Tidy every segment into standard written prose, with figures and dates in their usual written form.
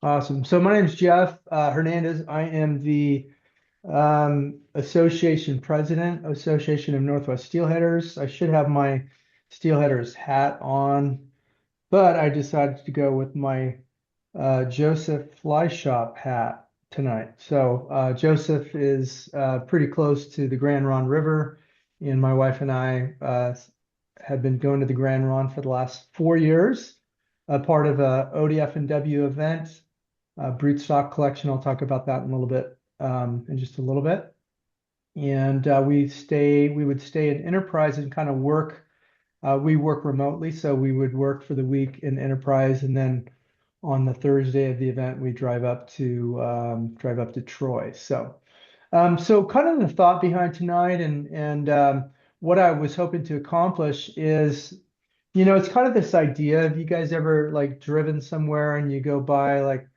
Awesome. So my name is Jeff Hernandez. I am the association president, Association of Northwest Steelheaders. I should have my Steelheaders hat on, but I decided to go with my Joseph Fly Shop hat tonight. So Joseph is pretty close to the Grande Ronde River, and my wife and I have been going to the Grande Ronde for the last 4 years, a part of a ODF and W event, brute stock collection. I'll talk about that in a little bit, in just a little bit. And we would stay in Enterprise and kind of work. We work remotely, so we would work for the week in Enterprise, and then on the Thursday of the event, we drive up to Troy. So kind of the thought behind tonight, and what I was hoping to accomplish is, it's kind of this idea. Have you guys ever like driven somewhere and you go by like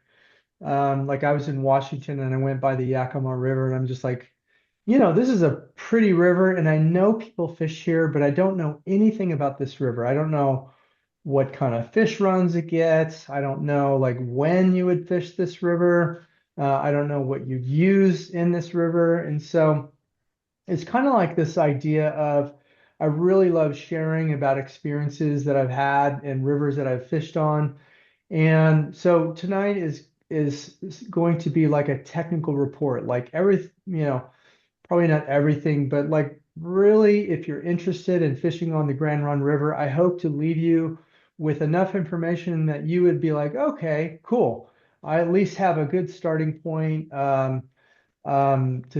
I was in Washington and I went by the Yakima River and I'm just like, this is a pretty river and I know people fish here, but I don't know anything about this river. I don't know what kind of fish runs it gets. I don't know like when you would fish this river. I don't know what you'd use in this river. And so it's kind of like this idea of I really love sharing about experiences that I've had and rivers that I've fished on. And so tonight is going to be like a technical report, like probably not everything, but like really, if you're interested in fishing on the Grand Ronde River, I hope to leave you with enough information that you would be like, okay, cool. I at least have a good starting point to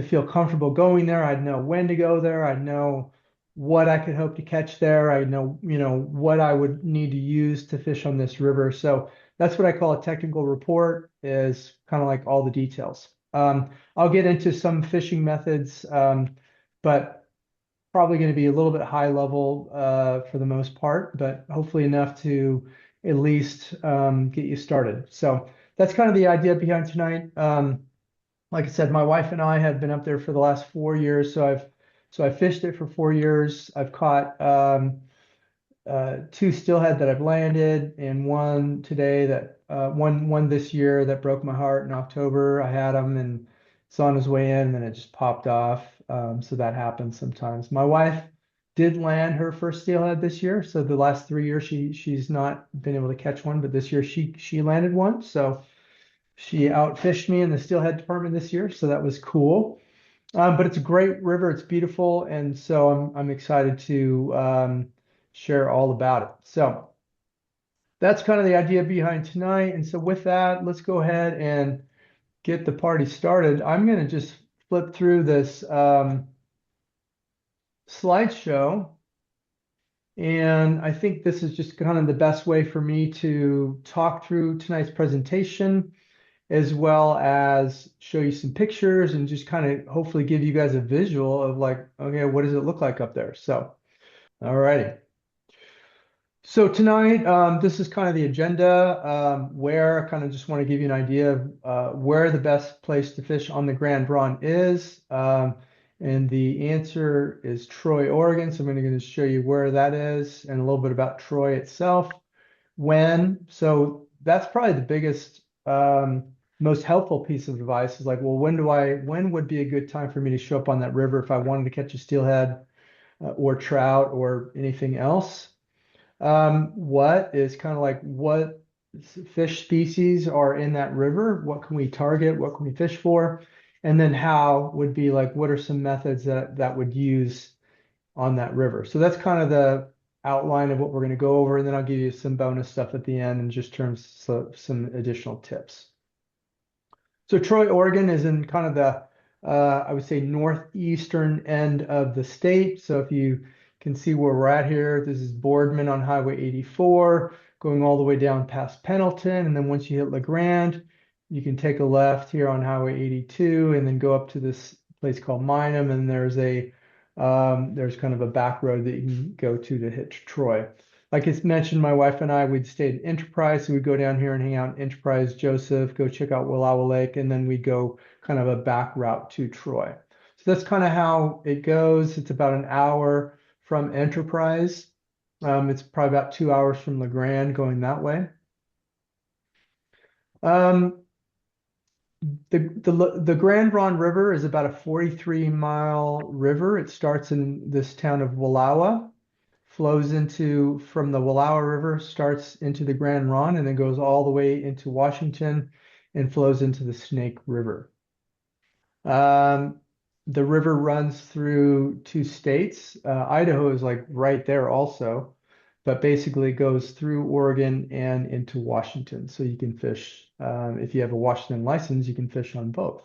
feel comfortable going there. I'd know when to go there. I'd know what I could hope to catch there. I know, what I would need to use to fish on this river. So that's what I call a technical report, is kind of like all the details. I'll get into some fishing methods, but probably going to be a little bit high level for the most part, but hopefully enough to at least get you started. So that's kind of the idea behind tonight. Like I said, my wife and I have been up there for the last 4 years. So I fished it for 4 years. I've caught two steelhead that I've landed, and one today that one this year that broke my heart in October. I had him and it's on his way in, and then it just popped off. So that happens sometimes. My wife did land her first steelhead this year. So the last 3 years she's not been able to catch one, but this year she landed one. So she outfished me in the steelhead department this year, so that was cool. But it's a great river. It's beautiful, and so I'm excited to share all about it. So that's kind of the idea behind tonight. And so with that, let's go ahead and get the party started. I'm going to just flip through this slideshow, and I think this is just kind of the best way for me to talk through tonight's presentation, as well as show you some pictures and just kind of hopefully give you guys a visual of like, okay, what does it look like up there? So, all righty. So tonight, this is kind of the agenda, where I kind of just want to give you an idea of where the best place to fish on the Grand Ronde is. And the answer is Troy, Oregon. So I'm going to show you where that is and a little bit about Troy itself. When, so that's probably the biggest, most helpful piece of advice is like, well, when would be a good time for me to show up on that river if I wanted to catch a steelhead or trout or anything else? What is kind of like what fish species are in that river? What can we target? What can we fish for? And then how would be like, what are some methods that would use on that river? So that's kind of the outline of what we're going to go over. And then I'll give you some bonus stuff at the end and just terms some additional tips. So Troy, Oregon is in kind of the, I would say, northeastern end of the state. So if you can see where we're at here, this is Boardman on Highway 84, going all the way down past Pendleton. And then once you hit LeGrand, you can take a left here on Highway 82 and then go up to this place called Minham. And there's kind of a back road that you can go to hit Troy. Like it's mentioned, my wife and I, we'd stay in Enterprise. So we'd go down here and hang out in Enterprise, Joseph, go check out Wallowa Lake, and then we'd go kind of a back route to Troy. So that's kind of how it goes. It's about an hour from Enterprise. It's probably about 2 hours from LeGrand going that way. Um, the Grande Ronde River is about a 43-mile river. It starts in this town of Wallowa, flows into from the Wallowa River, starts into the Grande Ronde, and then goes all the way into Washington and flows into the Snake River. Um, the river runs through two states. Idaho is like right there also, but basically goes through Oregon and into Washington. So you can fish, if you have a Washington license, you can fish on both.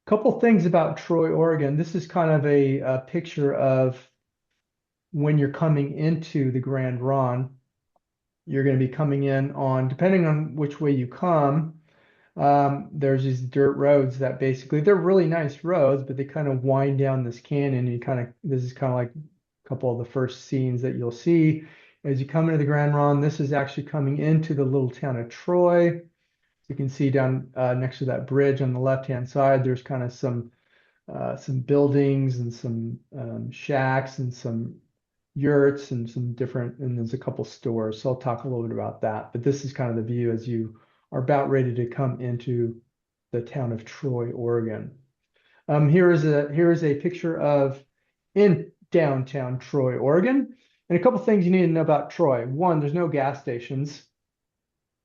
Couple things about Troy, Oregon. This is kind of a picture of when you're coming into the Grand Ronde. You're going to be coming in on, depending on which way you come, there's these dirt roads that basically they're really nice roads, but they kind of wind down this canyon. You kind of this is kind of like a couple of the first scenes that you'll see as you come into the Grand Ronde. This is actually coming into the little town of Troy. You can see down next to that bridge on the left-hand side, there's kind of some buildings and some shacks and some yurts and some different, and there's a couple stores. So I'll talk a little bit about that. But this is kind of the view as you are about ready to come into the town of Troy, Oregon. Here is a picture of in downtown Troy, Oregon. And a couple things you need to know about Troy. One, there's no gas stations,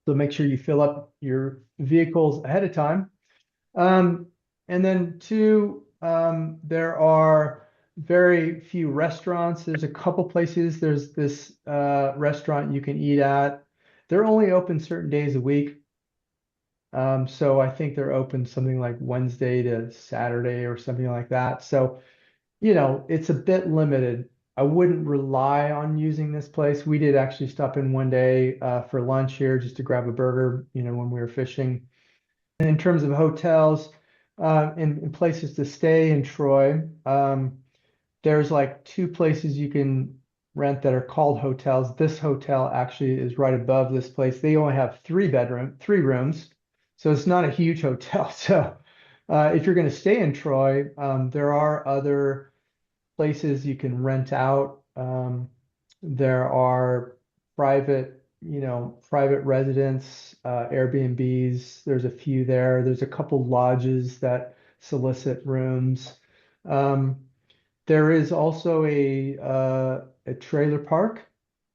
so make sure you fill up your vehicles ahead of time. And then two, there are very few restaurants. There's a couple places. There's this restaurant you can eat at. They're only open certain days a week. So I think they're open something like Wednesday to Saturday or something like that. So, it's a bit limited. I wouldn't rely on using this place. We did actually stop in one day for lunch here just to grab a burger, when we were fishing. And in terms of hotels and places to stay in Troy, there's like two places you can rent that are called hotels. This hotel actually is right above this place. They only have three rooms, so it's not a huge hotel. So if you're going to stay in Troy, there are other places you can rent out. There are private residence, Airbnbs. There's a few there. There's a couple lodges that solicit rooms. Um, there is also a trailer park.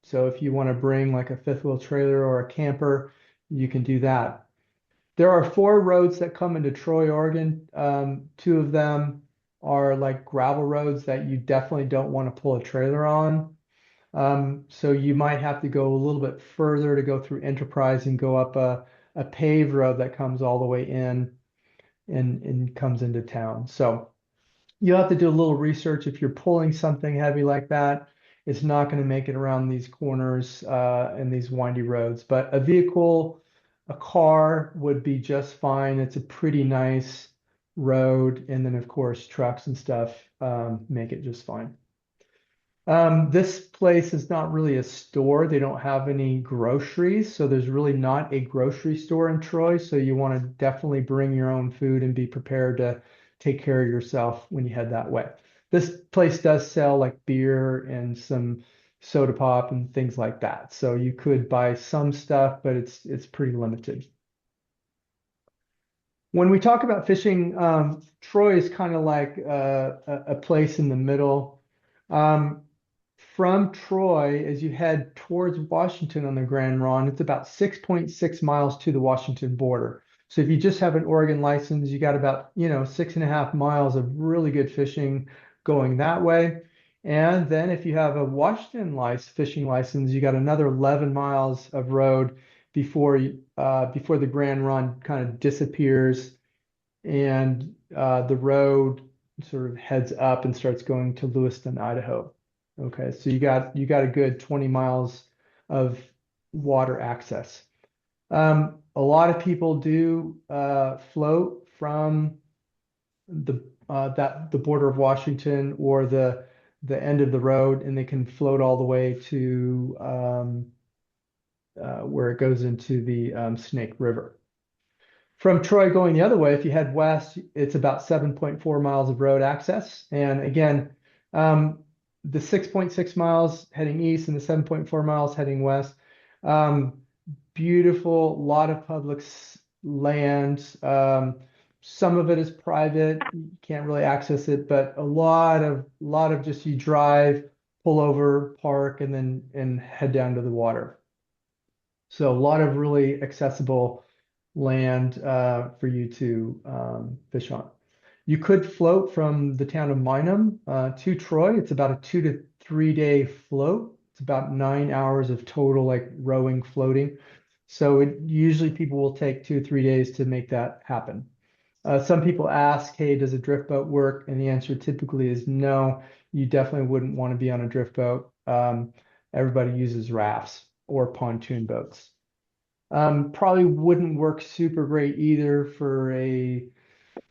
So if you want to bring like a fifth wheel trailer or a camper, you can do that. There are four roads that come into Troy, Oregon. Two of them are like gravel roads that you definitely don't want to pull a trailer on. So you might have to go a little bit further to go through Enterprise and go up a paved road that comes all the way in and comes into town. So you'll have to do a little research if you're pulling something heavy like that. It's not going to make it around these corners and these windy roads, but a car would be just fine. It's a pretty nice road, and then of course trucks and stuff make it just fine. This place is not really a store. They don't have any groceries, so there's really not a grocery store in Troy. So you want to definitely bring your own food and be prepared to take care of yourself when you head that way. This place does sell like beer and some soda pop and things like that. So you could buy some stuff, but it's pretty limited. When we talk about fishing, Troy is kind of like a place in the middle. Um, from Troy, as you head towards Washington on the Grand Ronde, it's about 6.6 miles to the Washington border. So if you just have an Oregon license, you got about, 6.5 miles of really good fishing going that way. And then if you have a Washington fishing license, you got another 11 miles of road before the Grand Ronde kind of disappears and the road sort of heads up and starts going to Lewiston, Idaho. Okay, so you got a good 20 miles of water access. A lot of people do float from the border of Washington or the end of the road, and they can float all the way to where it goes into the Snake River. From Troy going the other way, if you head west, it's about 7.4 miles of road access. And again, the 6.6 miles heading east and the 7.4 miles heading west, beautiful, lot of public land. Some of it is private, you can't really access it, but a lot of just you drive, pull over, park, and then and head down to the water. So a lot of really accessible land for you to fish on. You could float from the town of Minham to Troy. It's about a 2 to 3 day float. It's about 9 hours of total like rowing, floating. So usually people will take 2 or 3 days to make that happen. Some people ask, hey, does a drift boat work? And the answer typically is no. You definitely wouldn't want to be on a drift boat. Everybody uses rafts or pontoon boats. Probably wouldn't work super great either for a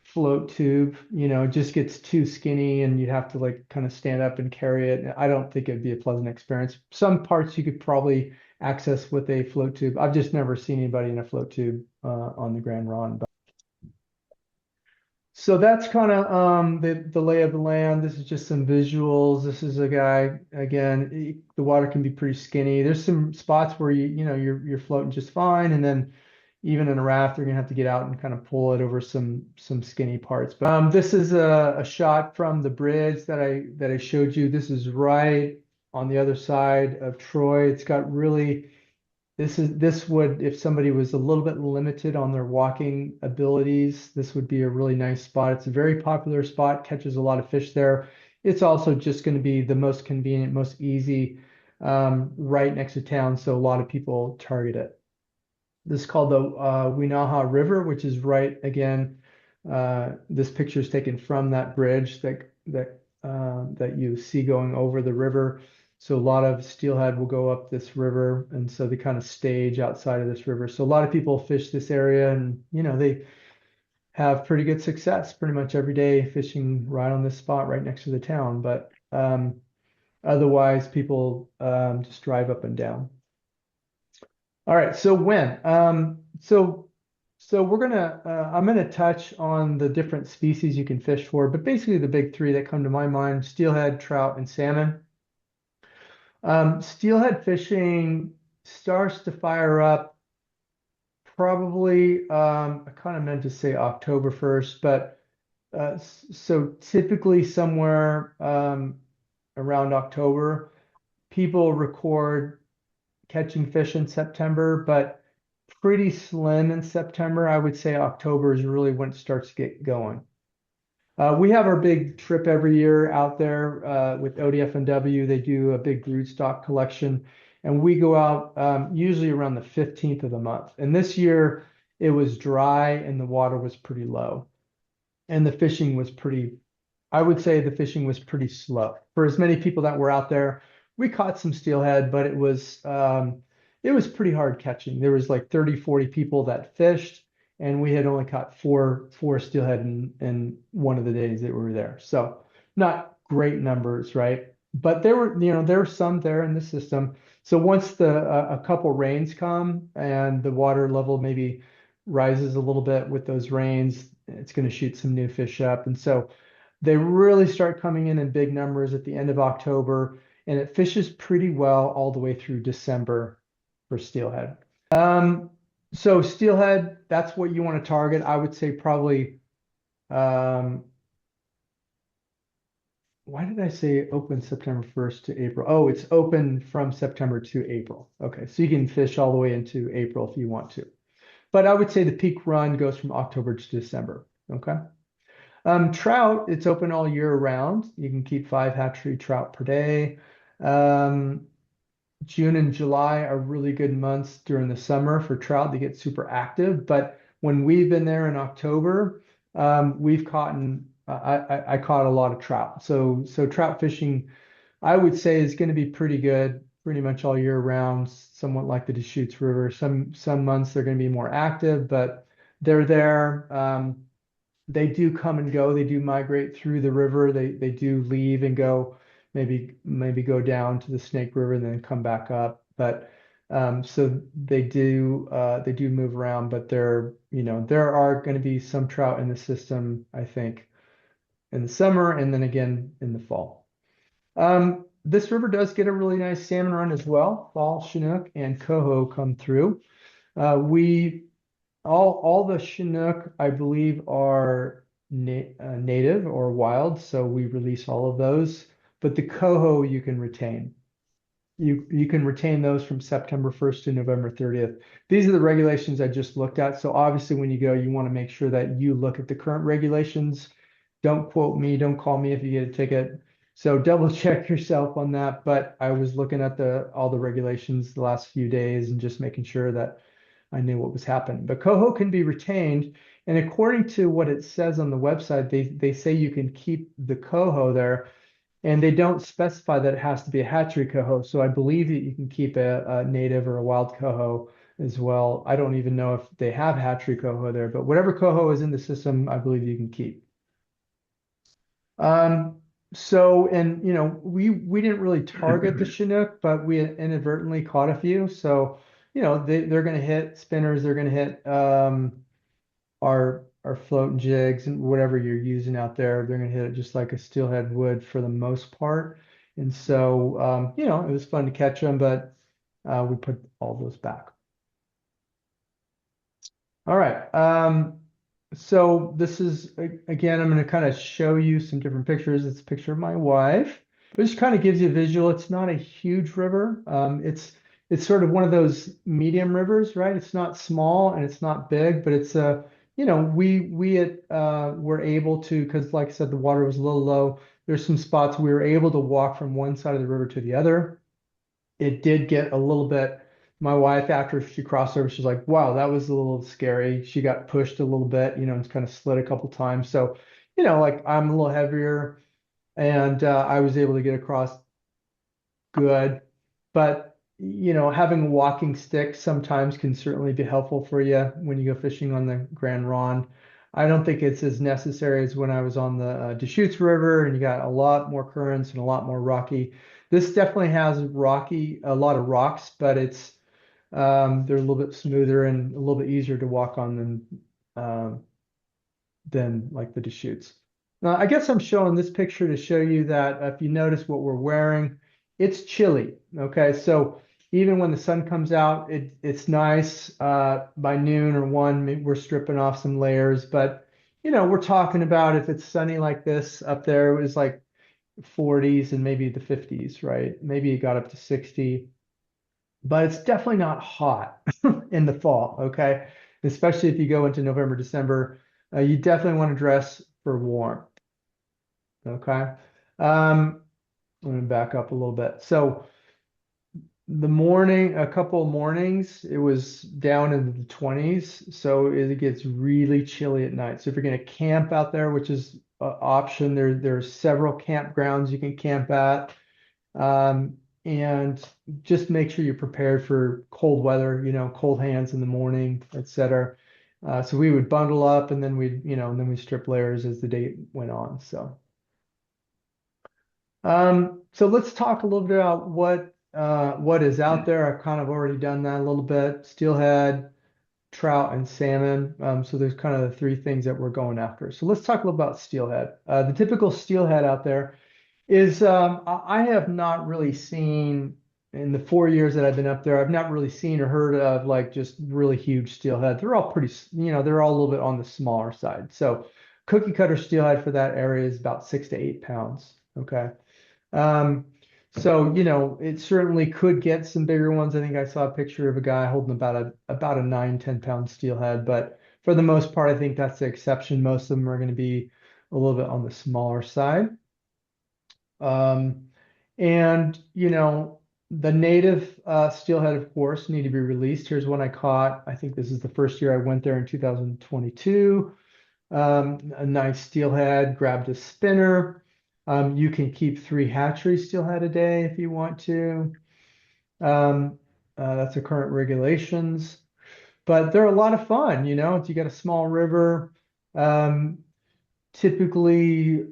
float tube. It just gets too skinny and you'd have to like kind of stand up and carry it. I don't think it'd be a pleasant experience. Some parts you could probably access with a float tube. I've just never seen anybody in a float tube on the Grande Ronde. So that's kind of the lay of the land. This is just some visuals. This is a guy again. The water can be pretty skinny. There's some spots where you're floating just fine, and then even in a raft, you're gonna have to get out and kind of pull it over some skinny parts. But this is a shot from the bridge that I showed you. This is right on the other side of Troy. It's got really this would, if somebody was a little bit limited on their walking abilities, this would be a really nice spot. It's a very popular spot, catches a lot of fish there. It's also just going to be the most convenient, most easy, right next to town, so a lot of people target it. This is called the Wenaha River, which is right again. This picture is taken from that bridge that you see going over the river. So a lot of steelhead will go up this river, and so they kind of stage outside of this river. So a lot of people fish this area, and they have pretty good success pretty much every day fishing right on this spot right next to the town. But otherwise, people just drive up and down. All right, so I'm gonna touch on the different species you can fish for, but basically the big three that come to my mind: steelhead, trout, and salmon. Steelhead fishing starts to fire up probably, I kind of meant to say October 1st, but so typically somewhere around October, people record catching fish in September, but pretty slim in September. I would say October is really when it starts to get going. We have our big trip every year out there with ODF&W. They do a big broodstock collection, and we go out usually around the 15th of the month. And this year it was dry and the water was pretty low, and the fishing was pretty, I would say the fishing was pretty slow. For as many people that were out there, we caught some steelhead, but it was pretty hard catching. There was like 30, 40 people that fished, and we had only caught four steelhead in one of the days that we were there. So not great numbers, right? But there were some there in the system. So once a couple rains come and the water level maybe rises a little bit with those rains, it's going to shoot some new fish up. And so they really start coming in big numbers at the end of October, and it fishes pretty well all the way through December for steelhead. So steelhead, that's what you want to target. I would say probably, why did I say open September 1st to April? Oh, it's open from September to April. Okay, so you can fish all the way into April if you want to. But I would say the peak run goes from October to December. Okay. Trout, it's open all year round. You can keep 5 hatchery trout per day. June and July are really good months during the summer for trout. They get super active. But when we've been there in October, we've caught I caught a lot of trout. So trout fishing, I would say, is going to be pretty good pretty much all year round, somewhat like the Deschutes River. Some months they're going to be more active, but they're there. They do come and go. They do migrate through the river. They do leave and go, maybe go down to the Snake River and then come back up. But so they do move around. But there are going to be some trout in the system, I think, in the summer and then again in the fall. This river does get a really nice salmon run as well. Fall, Chinook, and coho come through. We all the Chinook, I believe, are native or wild, so we release all of those. But the coho you can retain. You can retain those from September 1st to November 30th. These are the regulations I just looked at. So obviously when you go, you want to make sure that you look at the current regulations. Don't quote me, don't call me if you get a ticket. So double check yourself on that. But I was looking at the all the regulations the last few days and just making sure that I knew what was happening. But coho can be retained. And according to what it says on the website, they say you can keep the coho there and they don't specify that it has to be a hatchery coho. So I believe that you can keep a native or a wild coho as well. I don't even know if they have hatchery coho there, but whatever coho is in the system, I believe you can keep. Um, and we didn't really target the Chinook, but we inadvertently caught a few. So, they're going to hit spinners, they're going to hit our float jigs and whatever you're using out there, they're going to hit it just like a steelhead would for the most part. And so, it was fun to catch them, but we put all those back. All right. So this is again, I'm going to kind of show you some different pictures. It's a picture of my wife. This kind of gives you a visual. It's not a huge river. It's sort of one of those medium rivers, right? It's not small and it's not big, but it's we were able to, because like I said, the water was a little low. There's some spots we were able to walk from one side of the river to the other. It did get a little bit. My wife, after she crossed over, she's like, wow, that was a little scary. She got pushed a little bit, and kind of slid a couple times. So, like I'm a little heavier and I was able to get across good. But, having a walking stick sometimes can certainly be helpful for you when you go fishing on the Grande Ronde. I don't think it's as necessary as when I was on the Deschutes River and you got a lot more currents and a lot more rocky. This definitely has a lot of rocks, but they're a little bit smoother and a little bit easier to walk on than like the Deschutes. Now, I guess I'm showing this picture to show you that if you notice what we're wearing, it's chilly. Okay, so even when the sun comes out, it's nice. By noon or 1, we're stripping off some layers, but we're talking about if it's sunny like this up there, it was like 40s and maybe the 50s, right? Maybe it got up to 60, but it's definitely not hot in the fall, okay? Especially if you go into November, December, you definitely want to dress for warm, okay? Let me back up a little bit. So a couple of mornings, it was down into the 20s, so it gets really chilly at night. So if you're going to camp out there, which is an option, there's several campgrounds you can camp at. And just make sure you're prepared for cold weather, cold hands in the morning, etc. So we would bundle up and then we strip layers as the day went on. So let's talk a little bit about what is out there. I've kind of already done that a little bit. Steelhead, trout, and salmon. So there's kind of the three things that we're going after. So let's talk a little about steelhead. The typical steelhead out there is I have not really seen in the 4 years that I've been up there, I've not really seen or heard of like just really huge steelhead. They're all pretty, they're all a little bit on the smaller side. So cookie cutter steelhead for that area is about 6 to 8 pounds. Okay. Um, so it certainly could get some bigger ones. I think I saw a picture of a guy holding about a 9, 10 pound steelhead, but for the most part, I think that's the exception. Most of them are going to be a little bit on the smaller side. Um, and the native steelhead, of course, need to be released. Here's one I caught. I think this is the first year I went there in 2022. A nice steelhead, grabbed a spinner. You can keep 3 hatchery steelhead a day if you want to. That's the current regulations, but they're a lot of fun. If you got a small river. Typically,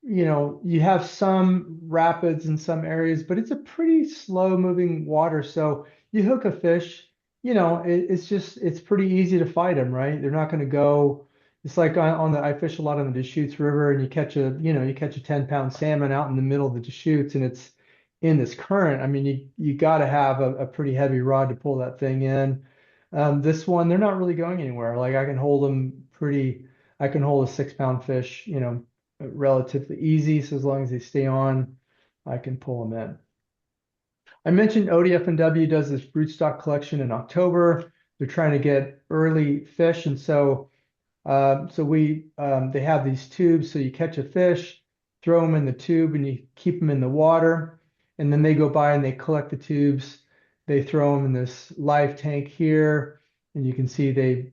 you have some rapids in some areas, but it's a pretty slow moving water. So you hook a fish, it's pretty easy to fight them, right? They're not going to go. It's like I fish a lot on the Deschutes River, and you catch a 10 pound salmon out in the middle of the Deschutes, and it's in this current. I mean, you got to have a pretty heavy rod to pull that thing in. This one, they're not really going anywhere. Like I can hold them I can hold a 6 pound fish, relatively easy. So as long as they stay on, I can pull them in. I mentioned ODF&W does this broodstock collection in October. They're trying to get early fish, and they have these tubes. So you catch a fish, throw them in the tube, and you keep them in the water. And then they go by and they collect the tubes. They throw them in this live tank here, and you can see they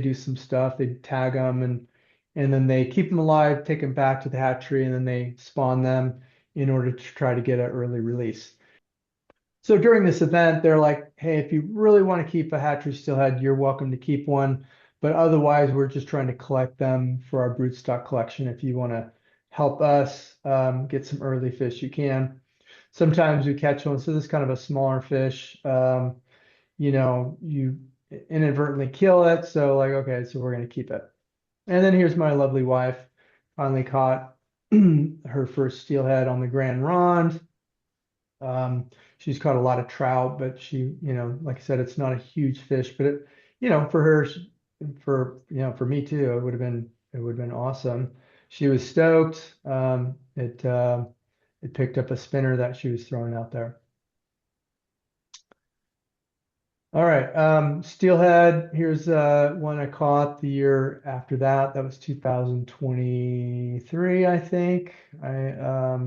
do some stuff. They tag them and then they keep them alive, take them back to the hatchery, and then they spawn them in order to try to get an early release. So during this event, they're like, hey, if you really want to keep a hatchery steelhead, you're welcome to keep one. But otherwise, we're just trying to collect them for our broodstock collection. If you want to help us get some early fish, you can. Sometimes we catch one. So this is kind of a smaller fish. You inadvertently kill it. So like, okay, so we're going to keep it. And then here's my lovely wife, finally caught her first steelhead on the Grande Ronde. She's caught a lot of trout, but like I said, it's not a huge fish, but for her, for me too, it would have been awesome. She was stoked. It picked up a spinner that she was throwing out there. All right, steelhead. Here's one I caught the year after that. That was 2023, I think. I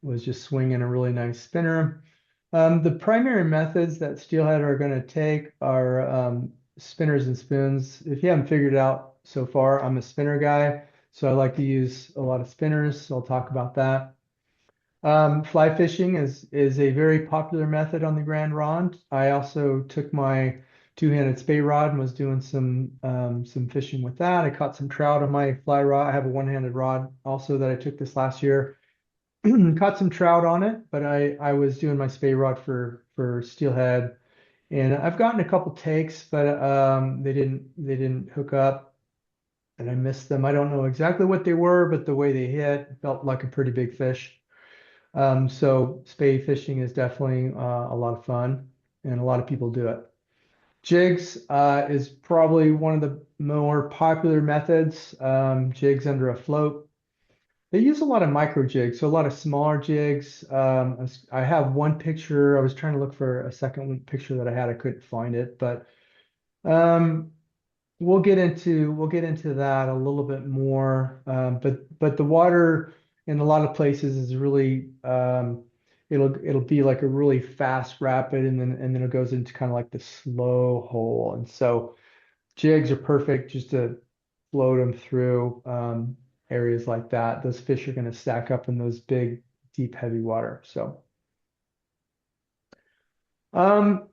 was just swinging a really nice spinner. The primary methods that steelhead are going to take are spinners and spoons. If you haven't figured it out so far, I'm a spinner guy, so I like to use a lot of spinners. So I'll talk about that. Fly fishing is a very popular method on the Grande Ronde. I also took my two-handed spey rod and was doing some fishing with that. I caught some trout on my fly rod. I have a one-handed rod also that I took this last year. Caught some trout on it, but I was doing my spey rod for steelhead, and I've gotten a couple takes, but they didn't hook up, and I missed them. I don't know exactly what they were, but the way they hit felt like a pretty big fish. So spey fishing is definitely a lot of fun, and a lot of people do it. Jigs is probably one of the more popular methods. Jigs under a float. They use a lot of micro jigs, so a lot of smaller jigs. I have one picture. I was trying to look for a second picture that I had. I couldn't find it, but um, we'll get into that a little bit more. But the water in a lot of places is really it'll be like a really fast rapid, and then it goes into kind of like the slow hole, and so jigs are perfect just to float them through areas like that. Those fish are going to stack up in those big, deep, heavy water. So, um,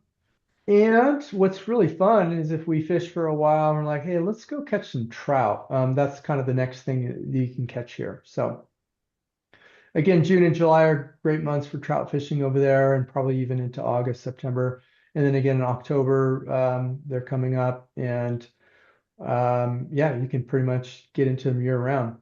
and what's really fun is if we fish for a while and we're like, hey, let's go catch some trout. That's kind of the next thing that you can catch here. So, again, June and July are great months for trout fishing over there, and probably even into August, September. And then again in October, they're coming up, and yeah, you can pretty much get into them year round.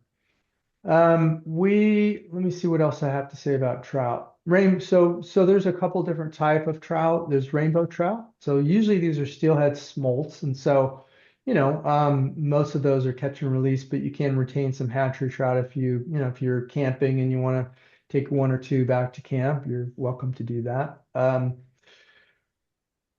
Let me see what else I have to say about trout. So there's a couple different type of trout. There's rainbow trout. So usually these are steelhead smolts, and so most of those are catch and release, but you can retain some hatchery trout if you're camping and you want to take one or two back to camp, you're welcome to do that.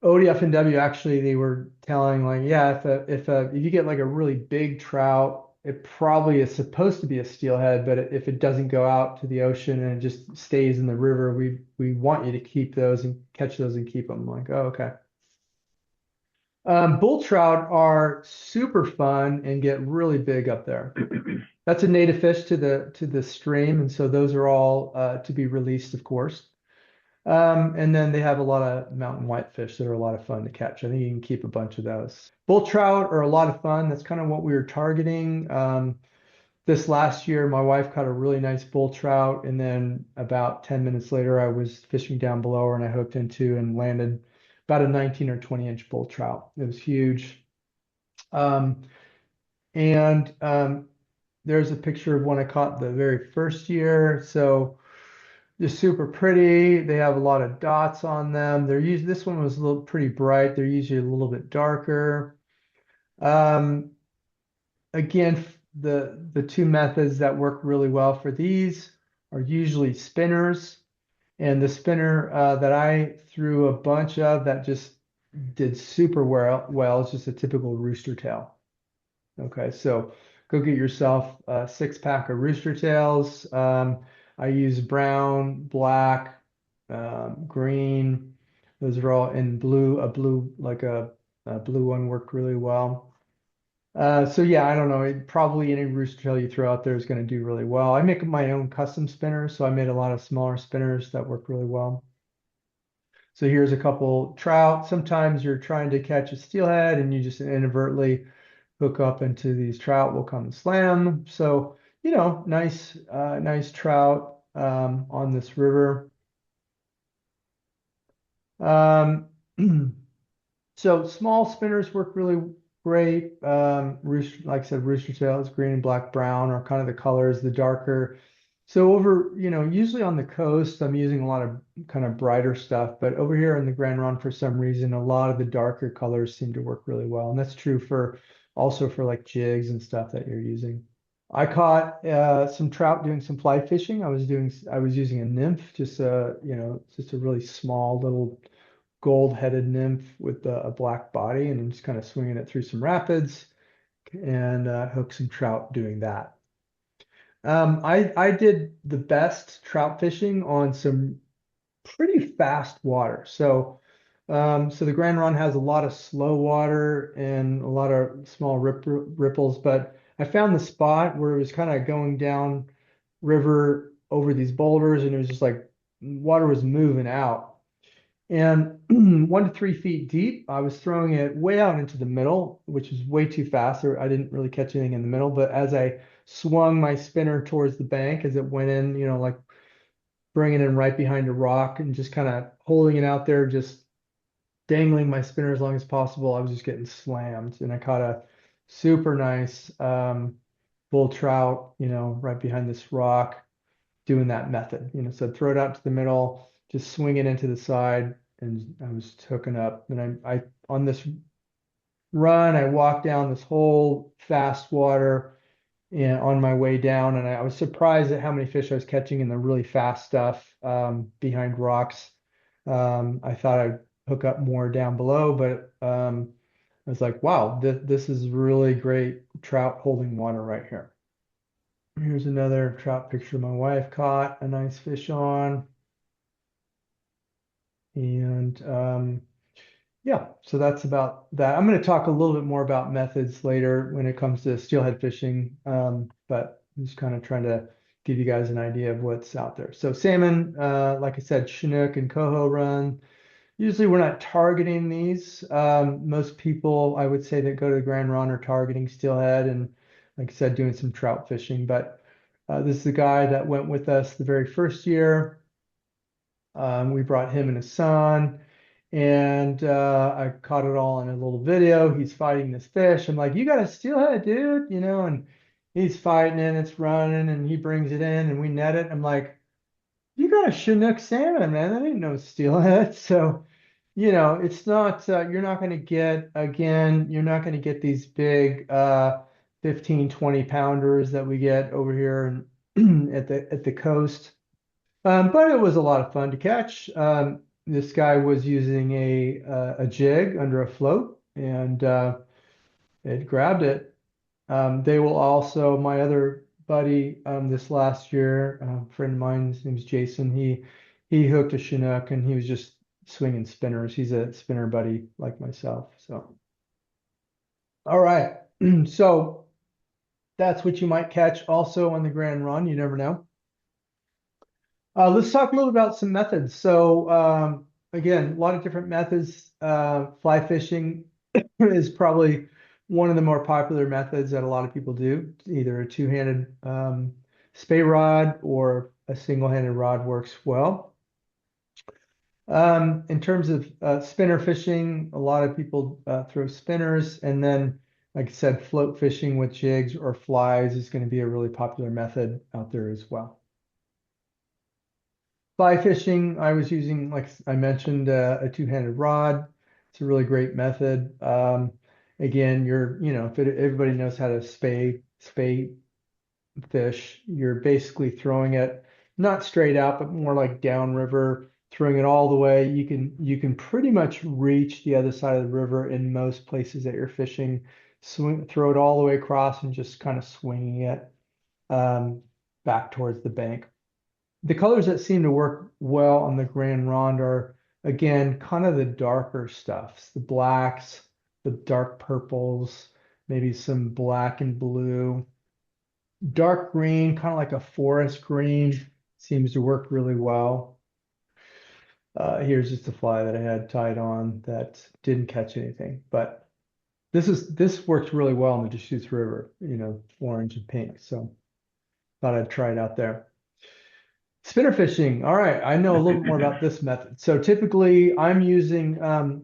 ODF&W actually, they were telling like, yeah, if you get like a really big trout, it probably is supposed to be a steelhead, but if it doesn't go out to the ocean and it just stays in the river, we want you to keep those and catch those and keep them. I'm like, oh, okay. Bull trout are super fun and get really big up there. That's a native fish to the stream, and so those are all to be released, of course. And then they have a lot of mountain whitefish that are a lot of fun to catch. I think you can keep a bunch of those. Bull trout are a lot of fun. That's kind of what we were targeting. This last year, my wife caught a really nice bull trout, and then about 10 minutes later, I was fishing down below her and I hooked into and landed about a 19 or 20-inch bull trout. It was huge. Um, and there's a picture of one I caught the very first year. So They're super pretty. They have a lot of dots on them. This one was a little pretty bright. They're usually a little bit darker. Um, Again, the two methods that work really well for these are usually spinners. And the spinner that I threw a bunch of that just did super well is just a typical rooster tail. Okay, so go get yourself a 6 pack of rooster tails. I use brown, black, green. Those are all in blue. A blue one worked really well. So yeah, I don't know. Probably any rooster tail you throw out there is going to do really well. I make my own custom spinners, so I made a lot of smaller spinners that work really well. So here's a couple trout. Sometimes you're trying to catch a steelhead and you just inadvertently hook up into these trout will come and slam. So, nice trout on this river. Um, so small spinners work really great. Like I said, rooster tails, green and black, brown are kind of the colors, the darker. So usually on the coast, I'm using a lot of kind of brighter stuff, but over here in the Grande Ronde, for some reason, a lot of the darker colors seem to work really well. And that's true also for like jigs and stuff that you're using. I caught some trout doing some fly fishing. I was using a nymph, just a really small little gold-headed nymph with a black body, and I'm just kind of swinging it through some rapids and hooked some trout doing that. I did the best trout fishing on some pretty fast water. So the Grand Ronde has a lot of slow water and a lot of small ripples, but I found the spot where it was kind of going down river over these boulders, and it was just like water was moving out. And 1 to 3 feet deep, I was throwing it way out into the middle, which is way too fast. Or I didn't really catch anything in the middle, but as I swung my spinner towards the bank, as it went in, like bringing it in right behind a rock and just kind of holding it out there, just dangling my spinner as long as possible, I was just getting slammed. And I caught a super nice bull trout, right behind this rock doing that method. So throw it out to the middle, just swing it into the side, and I was hooking up. And I on this run, I walked down this whole fast water and on my way down, and I was surprised at how many fish I was catching in the really fast stuff behind rocks. I thought I'd hook up more down below, but I was like, wow, this is really great trout holding water right here. Here's another trout picture my wife caught a nice fish on. And yeah, so that's about that. I'm going to talk a little bit more about methods later when it comes to steelhead fishing, but I'm just kind of trying to give you guys an idea of what's out there. So salmon, like I said, Chinook and coho run. Usually we're not targeting these. Most people, I would say, that go to the Grand Ronde are targeting steelhead and, like I said, doing some trout fishing. But this is the guy that went with us the very first year. We brought him and his son, and I caught it all in a little video. He's fighting this fish. I'm like, "You got a steelhead, dude," and he's fighting and it's running, and he brings it in, and we net it. I'm like, "You got a Chinook salmon, man. That ain't no steelhead." So, it's not. You're not going to get again. You're not going to get these big 15, 20 pounders that we get over here and at the coast. But it was a lot of fun to catch. This guy was using a jig under a float, and it grabbed it. They will also, my other buddy, this last year, a friend of mine, his name's Jason. He hooked a Chinook, and he was just swinging spinners. He's a spinner buddy like myself. So, all right. So that's what you might catch also on the Grand Run. You never know. Let's talk a little about some methods. So again, a lot of different methods. Fly fishing is probably one of the more popular methods that a lot of people do. Either a two-handed spey rod or a single-handed rod works well. In terms of spinner fishing, a lot of people throw spinners, and then, like I said, float fishing with jigs or flies is going to be a really popular method out there as well. Fly fishing, I was using, like I mentioned, a two-handed rod. It's a really great method. Again, everybody knows how to spay fish. You're basically throwing it not straight out, but more like downriver, throwing it all the way. You can pretty much reach the other side of the river in most places that you're fishing. Throw it all the way across and just kind of swinging it um, back towards the bank. The colors that seem to work well on the Grande Ronde are, again, kind of the darker stuffs, the blacks, the dark purples, maybe some black and blue. Dark green, kind of like a forest green, seems to work really well. Here's just a fly that I had tied on that didn't catch anything, but this works really well in the Deschutes River, orange and pink. So thought I'd try it out there. Spinner fishing. All right, I know a little bit more about this method. So typically I'm using,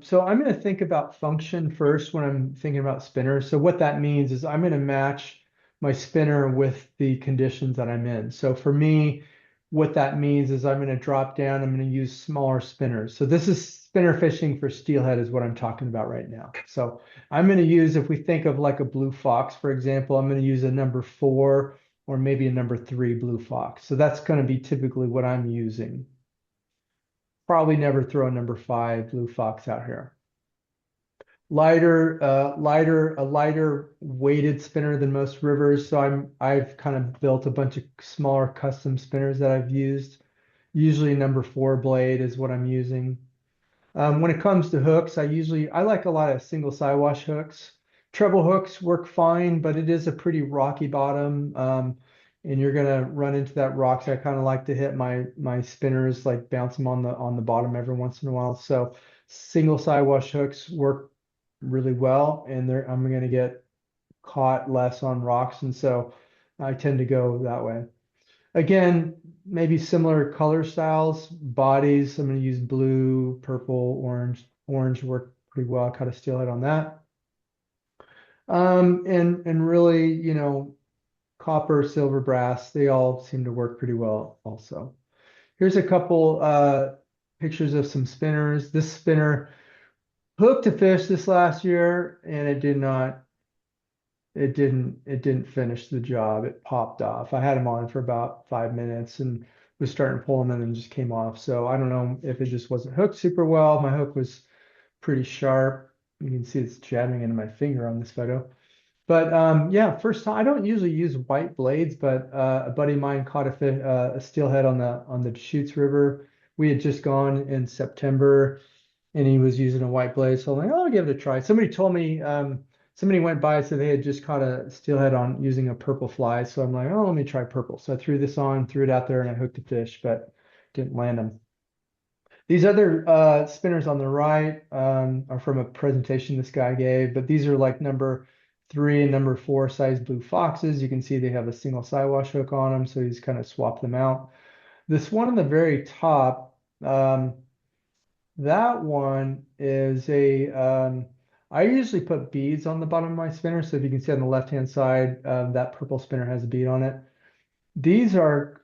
so I'm going to think about function first when I'm thinking about spinner. So what that means is I'm going to match my spinner with the conditions that I'm in. So for me, what that means is I'm going to drop down, I'm going to use smaller spinners. So this is spinner fishing for steelhead is what I'm talking about right now. So I'm going to use, if we think of like a blue fox, for example, I'm going to use a number 4 or maybe a number 3 blue fox. So that's going to be typically what I'm using. Probably never throw a number 5 blue fox out here. A lighter weighted spinner than most rivers. So I've kind of built a bunch of smaller custom spinners that I've used. Usually number 4 blade is what I'm using. When it comes to hooks, I like a lot of single sidewash hooks. Treble hooks work fine, but it is a pretty rocky bottom, and you're gonna run into that rock. So I kind of like to hit my spinners, like bounce them on the bottom every once in a while. So single sidewash hooks work really well, and I'm gonna get caught less on rocks, and so I tend to go that way. Again, maybe similar color styles, bodies. I'm going to use blue, purple, orange. Orange worked pretty well. I caught a steelhead on that. And really, copper, silver, brass, they all seem to work pretty well also. Here's a couple pictures of some spinners. This spinner hooked a fish this last year, and it didn't finish the job. It popped off. I had him on for about 5 minutes and was starting to pull him and then just came off. So I don't know if it just wasn't hooked super well. My hook was pretty sharp. You can see it's jabbing into my finger on this photo. But yeah, first time I don't usually use white blades, but a buddy of mine caught a steelhead on the Deschutes River. We had just gone in September and he was using a white blade. So I'm like, oh, I'll give it a try. Somebody went by and said they had just caught a steelhead on using a purple fly. So I'm like, oh, let me try purple. So I threw this on, threw it out there, and I hooked a fish, but didn't land them. These other spinners on the right are from a presentation this guy gave, but these are like number 3 and number 4 size blue foxes. You can see they have a single sidewash hook on them, so he's kind of swapped them out. This one on the very top, that one is I usually put beads on the bottom of my spinner. So if you can see on the left-hand side, that purple spinner has a bead on it. These are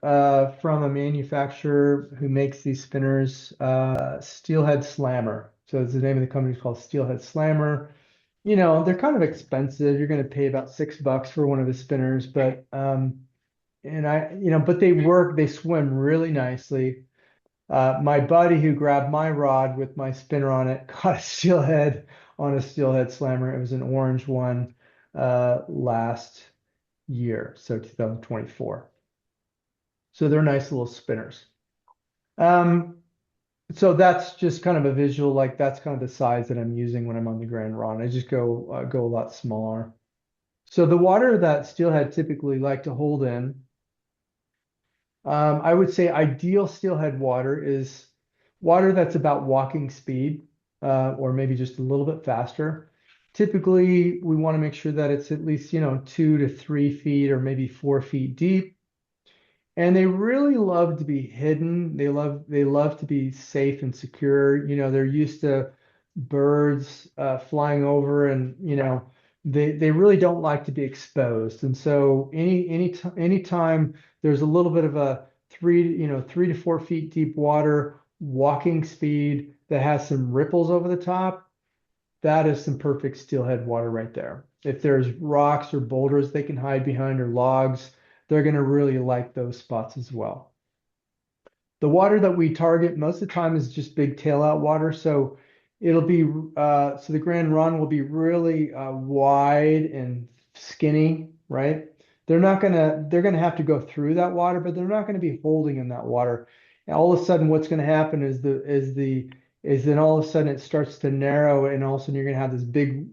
from a manufacturer who makes these spinners, Steelhead Slammer. So the name of the company is called Steelhead Slammer. They're kind of expensive. You're going to pay about $6 for one of the spinners, but but they swim really nicely. My buddy who grabbed my rod with my spinner on it caught a steelhead on a steelhead slammer. It was an orange one last year, so 2024. So they're nice little spinners. So that's just kind of a visual, like that's kind of the size that I'm using when I'm on the Grande Ronde. I just go a lot smaller. So the water that steelhead typically like to hold in, I would say ideal steelhead water is water that's about walking speed, or maybe just a little bit faster. Typically, we want to make sure that it's at least, 2 to 3 feet or maybe 4 feet deep. And they really love to be hidden. They love to be safe and secure. They're used to birds flying over, and they really don't like to be exposed. And so anytime there's a little bit of a 3 to 4 feet deep water, walking speed that has some ripples over the top, that is some perfect steelhead water right there. If there's rocks or boulders they can hide behind or logs, they're going to really like those spots as well. The water that we target most of the time is just big tail out water. So it'll be so the Grand Ronde will be really wide and skinny, right? They're gonna have to go through that water, but they're not gonna be holding in that water. And all of a sudden, what's gonna happen is then all of a sudden it starts to narrow, and all of a sudden you're gonna have this big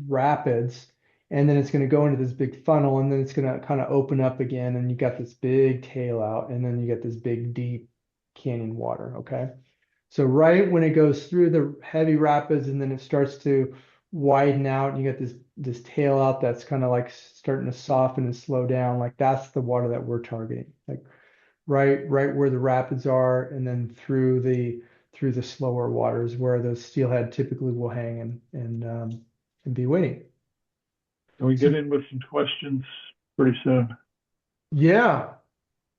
rapids, and then it's going to go into this big funnel, and then it's going to kind of open up again, and you got this big tail out, and then you get this big deep canyon water. Okay. So right when it goes through the heavy rapids and then it starts to widen out and you get this tail out that's kind of like starting to soften and slow down, like that's the water that we're targeting. Like right where the rapids are and then through the slower waters where those steelhead typically will hang and be waiting. Can we So get in with some questions pretty soon? yeah,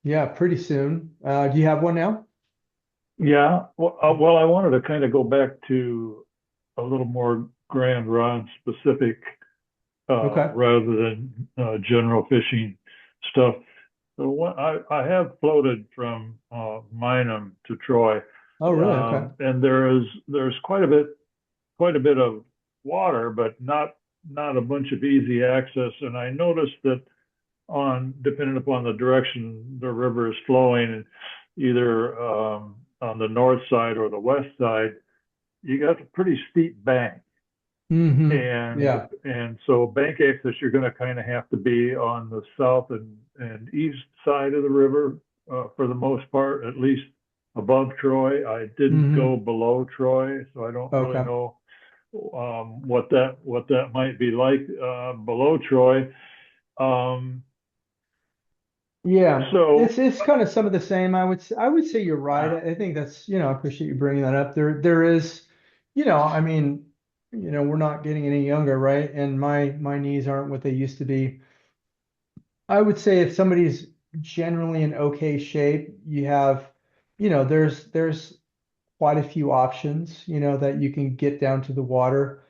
yeah, pretty soon. Do you have one now? Yeah. Well, I wanted to kind of go back to a little more Grand Ronde specific Okay. rather than general fishing stuff. So I have floated from Minam to Troy, Oh, really? Okay. and there's quite a bit of water, but not a bunch of easy access. And I noticed that depending upon the direction the river is flowing, either on the north side or the west side, you got a pretty steep bank. And Yeah. and so bank access, you're going to kind of have to be on the south and east side of the river for the most part, at least above Troy. I didn't go hmm below Troy, so I don't really Okay. know what that might be like below Troy. Um, Yeah. so It's kind of some of the same. I would say you're right. uh, I think that's, I appreciate you bringing that up. There is, I mean, we're not getting any younger, right? And my knees aren't what they used to be. I would say if somebody's generally in okay shape, you have, there's quite a few options, that you can get down to the water.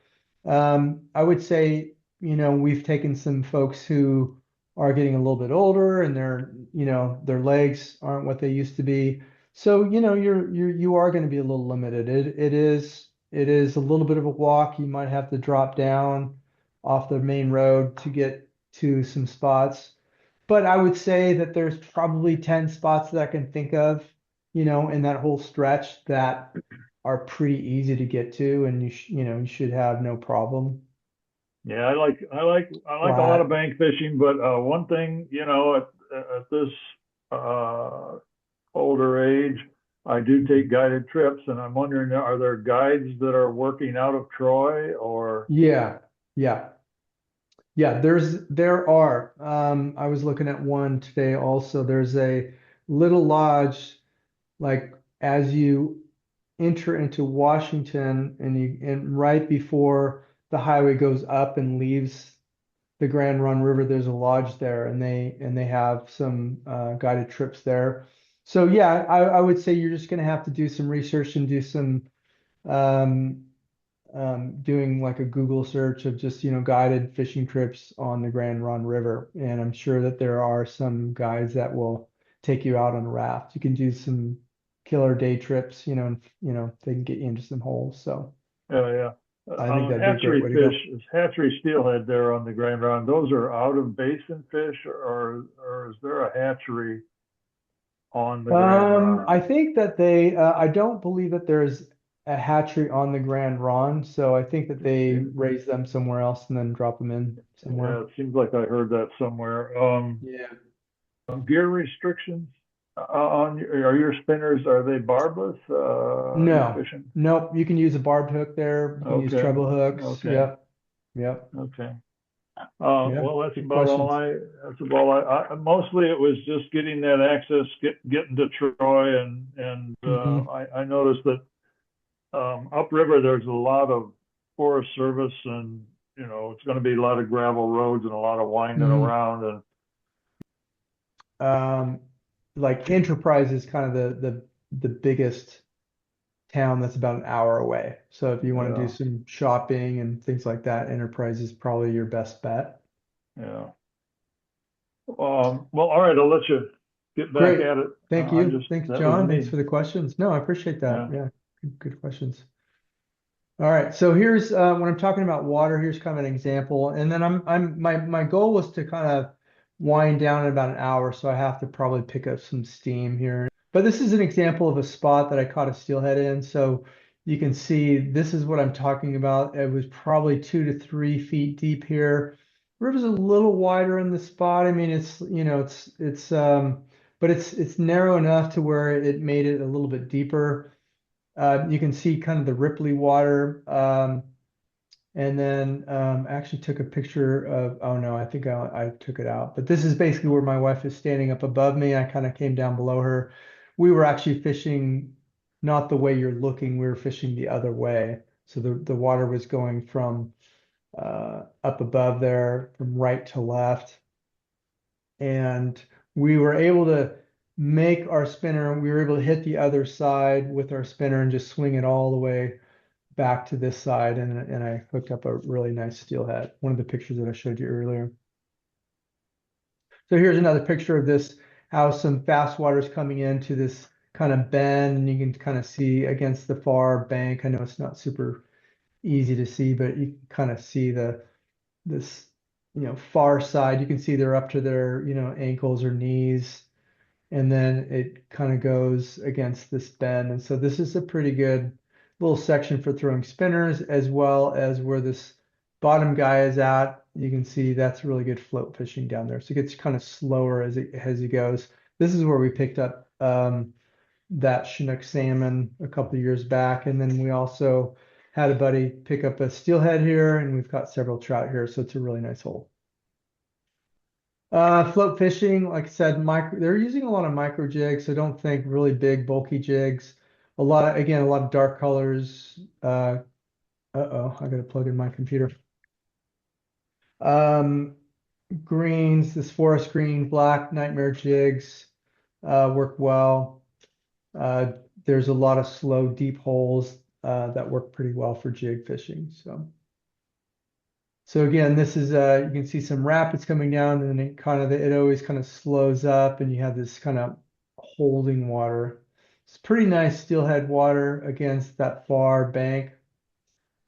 I would say, we've taken some folks who are getting a little bit older and their legs aren't what they used to be. So, you are going to be a little limited. It is a little bit of a walk. You might have to drop down off the main road to get to some spots. But I would say that there's probably 10 spots that I can think of, in that whole stretch that are pretty easy to get to, and you should have no problem. yeah, I like a lot of Flat. bank fishing, but one thing, at this uh, older age, I do take guided trips, and I'm wondering, are there guides that are working out of Troy or? Yeah, yeah, yeah. There are. I was looking at one today also. There's a little lodge, like as you enter into Washington, and right before the highway goes up and leaves the Grande Ronde River, there's a lodge there, and they have some guided trips there. So yeah, I would say you're just going to have to do some research and do some um, doing like a Google search of just guided fishing trips on the Grande Ronde River, and I'm sure that there are some guides that will take you out on a raft. You can do some killer day trips, and they can get you into some holes. So Yeah. I think On that'd be a great hatchery way to fish, go. hatchery steelhead there on the Grand Ronde, those are out of basin fish, or is there a hatchery on the Grand I Ronde? think that I don't believe that there's a hatchery on the Grand Ronde, so I think that they Seems, raise them somewhere else and then drop them in yeah, somewhere. it seems like I heard that somewhere. Yeah. Gear restrictions are your spinners, are they barbless? Are you No, fishing? nope. You can use a barbed hook there. You can use Okay, treble hooks. okay, Yep, yep, okay. yeah. Well, Good questions. that's about all mostly it was just getting that access, getting to Troy, and hmm I noticed that upriver there's a lot of Forest Service, and it's going to be a lot of gravel roads and a lot of winding hmm around, and Um, like Enterprise is kind of the biggest town that's about an hour away. So if you want to do Yeah, some shopping and things like that, Enterprise is probably your best bet. yeah. Well, all right, I'll let you get back Great. at it. Thank I you. just, Thanks, that was John. Thanks me. for the questions. No, I appreciate that. Yeah. Yeah, good questions. All right, so here's when I'm talking about water, here's kind of an example. And then my goal was to kind of wind down in about an hour, so I have to probably pick up some steam here. But this is an example of a spot that I caught a steelhead in. So you can see this is what I'm talking about. It was probably 2 to 3 feet deep here. River's a little wider in the spot. I mean, it's but it's narrow enough to where it made it a little bit deeper. You can see kind of the ripply water. And then I actually took a picture of, oh no, I think I took it out. But this is basically where my wife is standing up above me. I kind of came down below her. We were actually fishing not the way you're looking, we were fishing the other way. So the water was going from up above there, from right to left. And we were able to make our spinner, we were able to hit the other side with our spinner and just swing it all the way back to this side, and I hooked up a really nice steelhead. One of the pictures that I showed you earlier. So here's another picture of this, how some fast water is coming into this kind of bend, and you can kind of see against the far bank. I know it's not super easy to see, but you can kind of see this far side. You can see they're up to their ankles or knees, and then it kind of goes against this bend. And so this is a pretty good little section for throwing spinners, as well as where this bottom guy is at. You can see that's really good float fishing down there. So it gets kind of slower as it goes. This is where we picked up that Chinook salmon a couple of years back. And then we also had a buddy pick up a steelhead here, and we've got several trout here. So it's a really nice hole. Float fishing, like I said, they're using a lot of micro jigs, so don't think really big, bulky jigs. Again, a lot of dark colors. Uh-oh, I gotta plug in my computer. Um, Greens, this forest green, black nightmare jigs work well. Uh, there's a lot of slow, deep holes that work pretty well for jig fishing. So again, this is you can see some rapids coming down, and then it always kind of slows up, and you have this kind of holding water. It's pretty nice steelhead water against that far bank.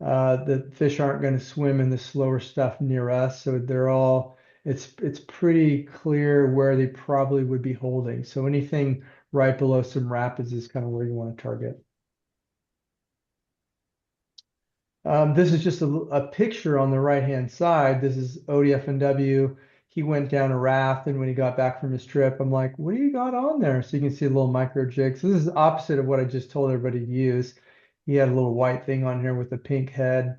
The fish aren't going to swim in the slower stuff near us, so it's pretty clear where they probably would be holding. So anything right below some rapids is kind of where you want to target. This is just a picture on the right-hand side. This is ODF&W. He went down a raft, and when he got back from his trip, I'm like, what do you got on there? So you can see a little micro jig. So this is the opposite of what I just told everybody to use. He had a little white thing on here with a pink head.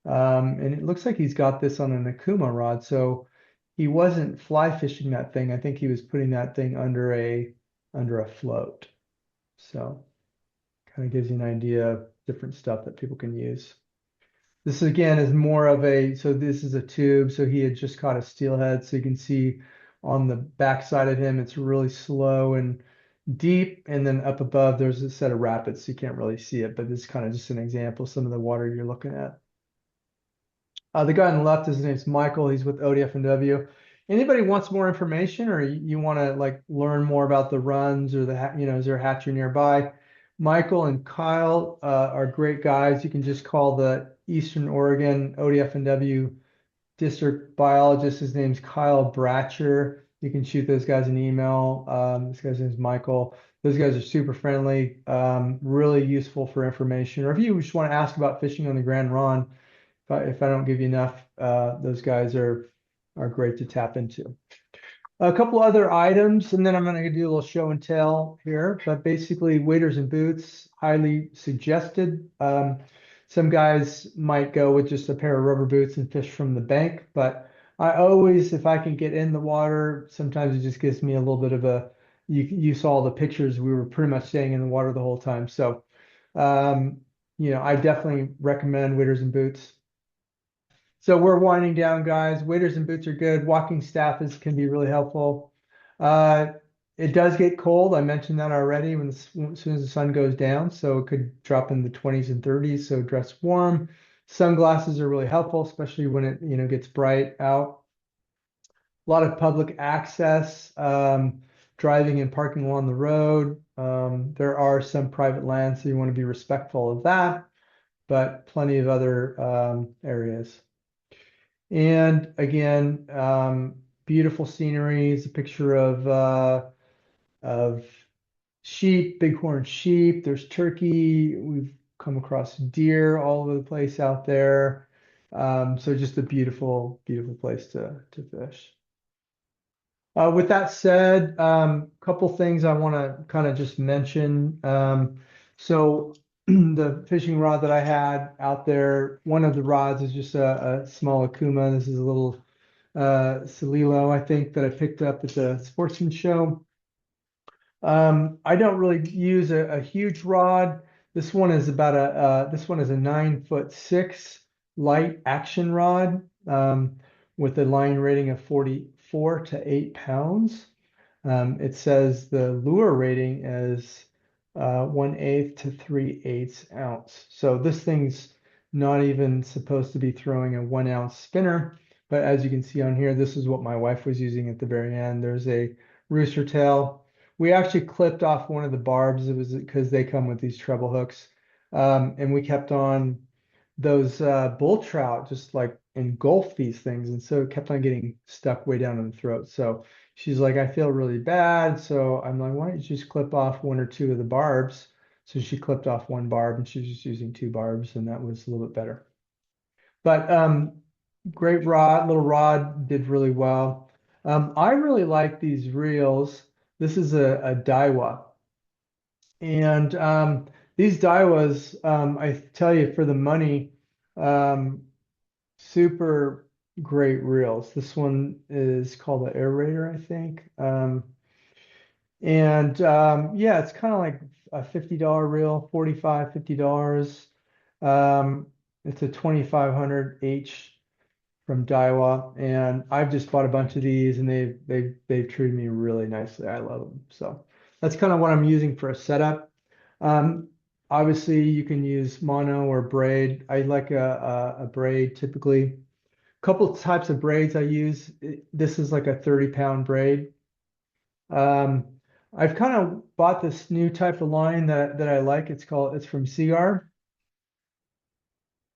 And it looks like he's got this on an Akuma rod. So he wasn't fly fishing that thing. I think he was putting that thing under a float. So kind of gives you an idea of different stuff that people can use. This again is more of so this is a tube. So he had just caught a steelhead. So you can see on the back side of him, it's really slow and deep. And then up above, there's a set of rapids. So you can't really see it, but this is kind of just an example, some of the water you're looking at. The guy on the left, his name's Michael. He's with ODF&W. Anybody wants more information, or you want to like learn more about the runs, or is there a hatchery nearby? Michael and Kyle are great guys. You can just call the Eastern Oregon ODF&W district biologist. His name's Kyle Bratcher. You can shoot those guys an email. This guy's name's Michael. Those guys are super friendly, really useful for information. Or if you just want to ask about fishing on the Grande Ronde, if I don't give you enough, those guys are great to tap into. A couple other items, and then I'm going to do a little show and tell here. But basically, waders and boots, highly suggested. Some guys might go with just a pair of rubber boots and fish from the bank, but I always, if I can get in the water, sometimes it just gives me a little bit of you saw the pictures, we were pretty much staying in the water the whole time. So, I definitely recommend waders and boots. So we're winding down, guys. Waders and boots are good. Walking staff can be really helpful. Uh, It does get cold. I mentioned that already as soon as the sun goes down. So it could drop in the 20s and 30s. So dress warm. Sunglasses are really helpful, especially when it, gets bright out. A lot of public access, driving and parking along the road. There are some private lands, so you want to be respectful of that, but plenty of other areas. And again, beautiful scenery. It's a picture of sheep, bighorn sheep. There's turkey. We've come across deer all over the place out there. So just a beautiful, beautiful place to fish. With that said, couple things I want to kind of just mention. So the fishing rod that I had out there, one of the rods is just a small Akuma. This is a little Solilo, I think, that I picked up at the sportsman show. I don't really use a huge rod. This one is a 9'6" light action rod with a line rating of 44 to 8 pounds. It says the lure rating is 1/8 to 3/8 ounce. So this thing's not even supposed to be throwing a 1 ounce spinner. But as you can see on here, this is what my wife was using at the very end. There's a rooster tail. We actually clipped off one of the barbs. It was because they come with these treble hooks. And we kept on those bull trout just like engulf these things. And so it kept on getting stuck way down in the throat. So she's like, I feel really bad. So I'm like, why don't you just clip off one or two of the barbs? So she clipped off one barb and she's just using two barbs, and that was a little bit better. But great rod, little rod, did really well. I really like these reels. This is a Daiwa. And these Daiwas, I tell you, for the money, um, super great reels. This one is called the Aerator, I think. And yeah, it's kind of like a $50 reel, 45, $50. Um, it's a 2500H from Daiwa, and I've just bought a bunch of these, and they've treated me really nicely. I love them. So that's kind of what I'm using for a setup. Um, Obviously, you can use mono or braid. I like a braid typically. Couple types of braids I use. This is like a 30-pound braid. Um, I've kind of bought this new type of line that I like. It's from Seagar.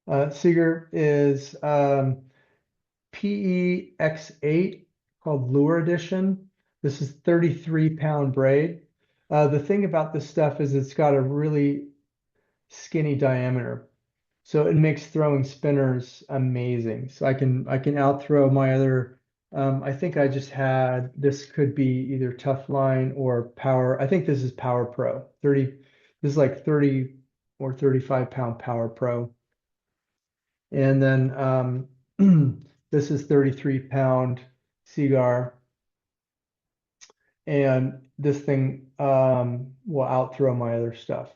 Seagar is PEX8 called Lure Edition. This is 33-pound braid. The thing about this stuff is it's got a really skinny diameter. So it makes throwing spinners amazing. So I can out throw my other I think I just had this could be either Tough Line or Power. I think this is Power Pro. 30 This is like 30 or 35-pound Power Pro. And then this is 33-pound Seagar. And this thing will outthrow my other stuff.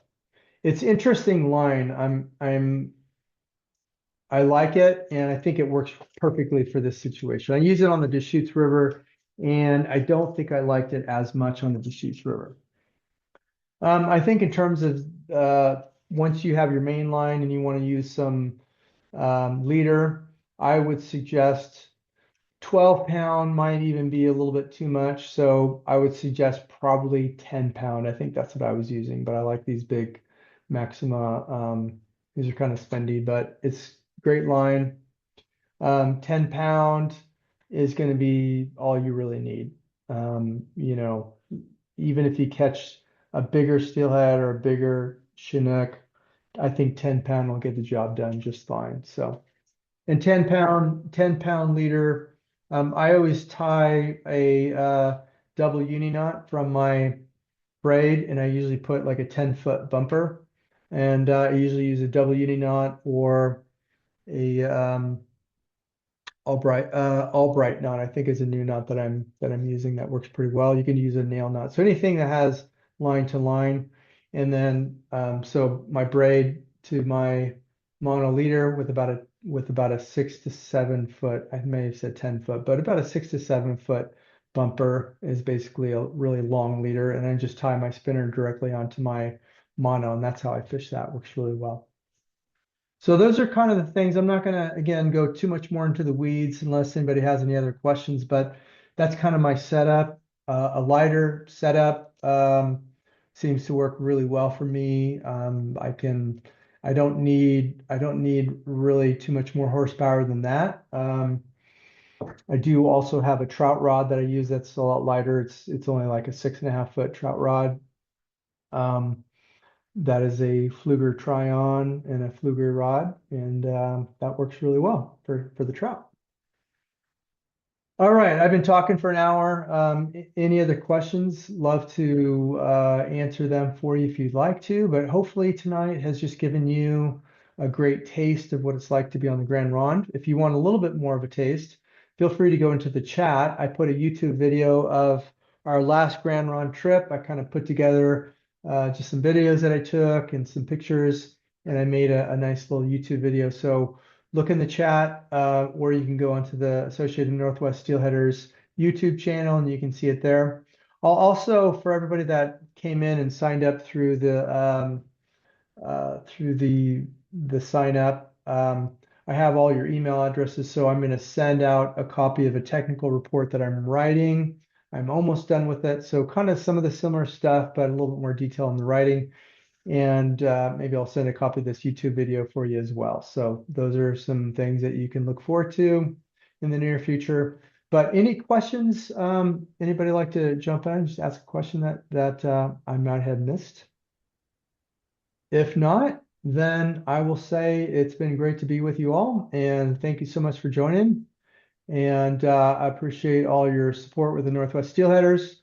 It's interesting line. I like it, and I think it works perfectly for this situation. I use it on the Deschutes River, and I don't think I liked it as much on the Deschutes River. I think in terms of once you have your main line and you want to use some leader, I would suggest 12-pound might even be a little bit too much. So I would suggest probably 10-pound. I think that's what I was using, but I like these big Maxima. These are kind of spendy, but it's great line. 10-pound is going to be all you really need. Even if you catch a bigger steelhead or a bigger Chinook, I think 10-pound will get the job done just fine. So, and 10-pound leader, I always tie a double uni knot from my braid, and I usually put like a 10-foot bumper, and I usually use a double uni knot or a Albright knot, I think, is a new knot that I'm using that works pretty well. You can use a nail knot. So anything that has line to line. And then so my braid to my mono leader with about a 6 to 7 foot, I may have said 10 foot, but about a 6 to 7 foot bumper is basically a really long leader, and then just tie my spinner directly onto my mono, and that's how I fish that. Works really well. So those are kind of the things. I'm not going to, again, go too much more into the weeds unless anybody has any other questions, but that's kind of my setup. A lighter setup seems to work really well for me. I don't need really too much more horsepower than that. I do also have a trout rod that I use that's a lot lighter. It's only like a 6.5 foot trout rod. Um, that is a Fluger Tryon and a Fluger rod, and that works really well for the trout. All right, I've been talking for an hour. Any other questions? Love to answer them for you if you'd like to, but hopefully tonight has just given you a great taste of what it's like to be on the Grande Ronde. If you want a little bit more of a taste, feel free to go into the chat. I put a YouTube video of our last Grande Ronde trip. I kind of put together just some videos that I took and some pictures, and I made a nice little YouTube video. So look in the chat, or you can go onto the Associated Northwest Steelheaders YouTube channel and you can see it there. I'll also, for everybody that came in and signed up through the sign up, I have all your email addresses, so I'm going to send out a copy of a technical report that I'm writing. I'm almost done with it, so kind of some of the similar stuff, but a little bit more detail in the writing. And maybe I'll send a copy of this YouTube video for you as well. So those are some things that you can look forward to in the near future. But any questions? Anybody like to jump in and just ask a question that I might have missed? If not, then I will say it's been great to be with you all, and thank you so much for joining. And I appreciate all your support with the Northwest Steelheaders,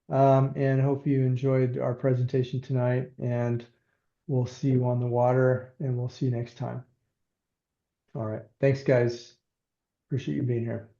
and hope you enjoyed our presentation tonight. And we'll see you on the water, and we'll see you next time. All right. Thanks, guys. Appreciate you being here.